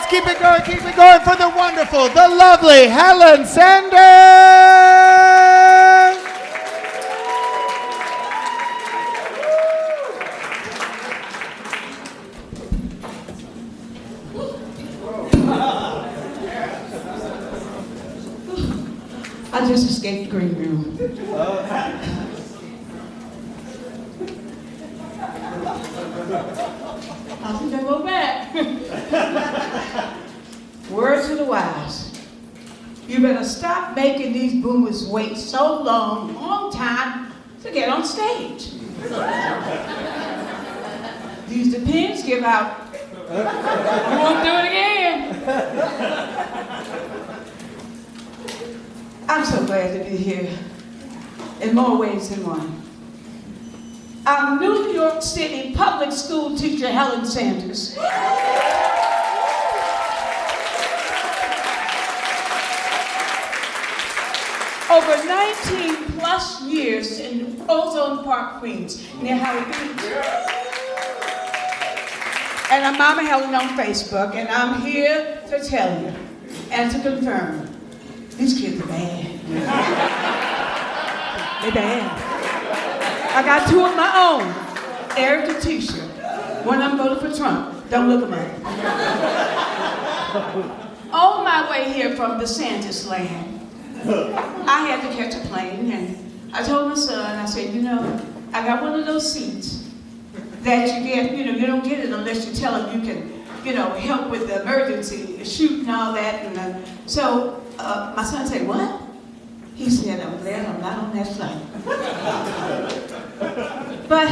Let's keep it going for the wonderful, the lovely Helen Sanders. I just escaped the green room. I think I go back. Word to the wise. You better stop making these boomers wait so long time to get on stage. These depends give out. We won't do it again. I'm so glad to be here in more ways than one. I'm New York City public school teacher Helen Sanders. Over 19 plus years in Ozone Park, Queens, near Howard Beach. And I'm Mama Helen on Facebook, and I'm here to tell you and to confirm, these kids are bad. They're bad. I got two of my own, Eric and Tisha. One of them voted for Trump. Don't look them up. On my way here from the Sanders land, I had to catch a plane, and I told my son, I said, you know, I got one of those seats that you get, you know, you don't get it unless you tell them you can, you know, help with the emergency, shoot and all that. And so my son said, what? He said, I'm glad I'm not on that flight. But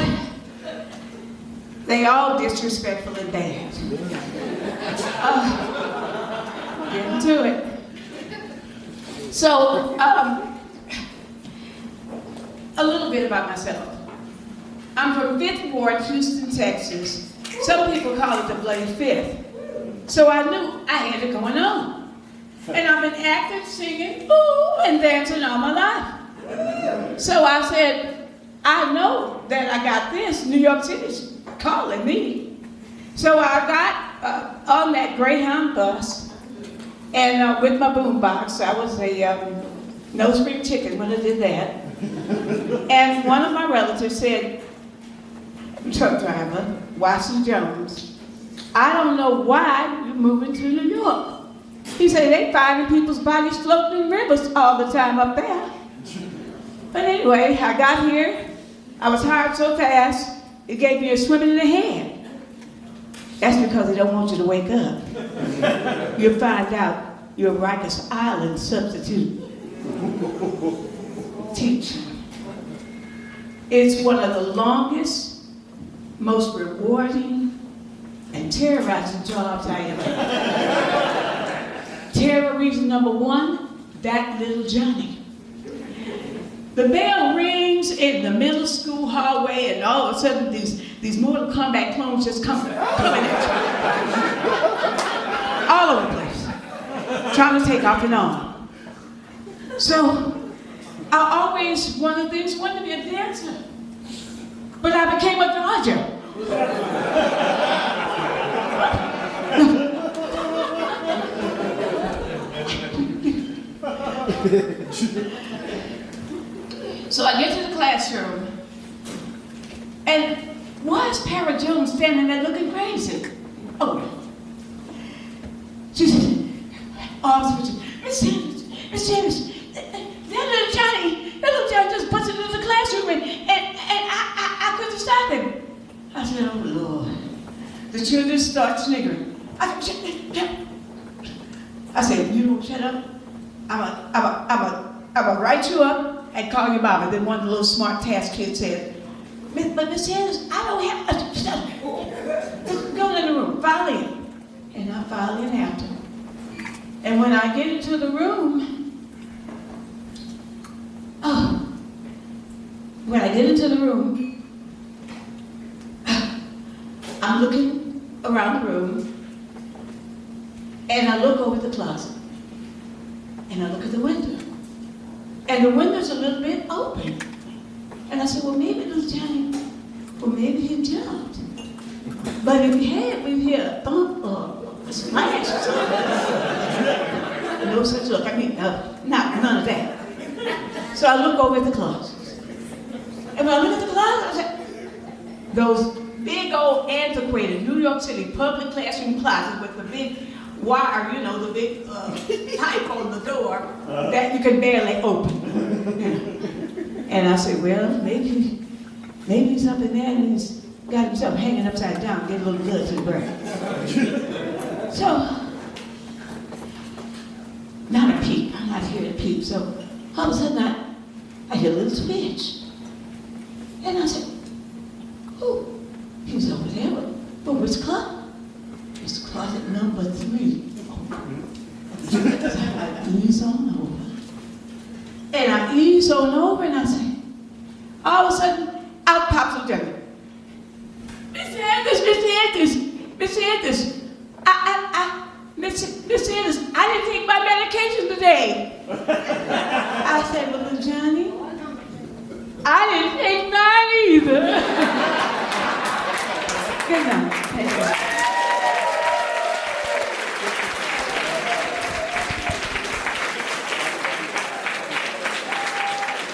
they all disrespectful and bad. Get into it. So, a little bit about myself. I'm from 5th Ward, Houston, Texas. Some people call it the bloody 5th. So I knew I had it going on. And I've been acting, singing, ooh, and dancing all my life. So I said, I know that I got this. New York City's calling me. So I got on that Greyhound bus, and with my boombox. I was a no spring chicken when I did that. And one of my relatives said, truck driver, Watson Jones, I don't know why you're moving to New York. He said, they finding people's bodies floating in rivers all the time up there. But anyway, I got here. I was hired so fast, it gave me a swimming in the head. That's because they don't want you to wake up. You'll find out you're Rikers Island substitute teacher. It's one of the longest, most rewarding, and terrorizing jobs I ever had. Terror reason number one, that little Johnny. The bell rings in the middle school hallway, and all of a sudden these Mortal Kombat clones just coming at you. All over the place. Trying to take off and on. So I always wanted to be a dancer. But I became a dodger. So I get to the classroom, and why is Para Jones standing there looking crazy? Oh, she said, Miss Sanders, that little Johnny just busted into the classroom, and I couldn't stop him. I said, oh Lord. The children start sniggering. I said, you don't shut up. I'm gonna write you up and call your mama. Then one of the little smart task kids said, but Miss Sanders, I don't have, go in the room, file in. And I file in after. And when I get into the room, I'm looking around the room, and I look over the closet, and I look at the window. And the window's a little bit open. And I said, well, maybe little Johnny, maybe he jumped. But if he had, we'd hear a thump or a splash or none of that. So I look over at the closets. And when I look at the closet, I said, those big old antiquated New York City public classroom closets with the big wire, you know, the big pipe on the door that you can barely open. And I said, well, maybe he's up in there and he's got himself hanging upside down, get a little blood to the brain. So, not a peep. I'm not here to peep. So, all of a sudden, I hear a little twitch. And I said, oh, he was over there. But which closet? It's closet number 3. So I ease on over. And I ease on over and I say, all of a sudden, out pops a gentleman. Mr. Andrews, Mr. Andrews, I didn't take my medication today.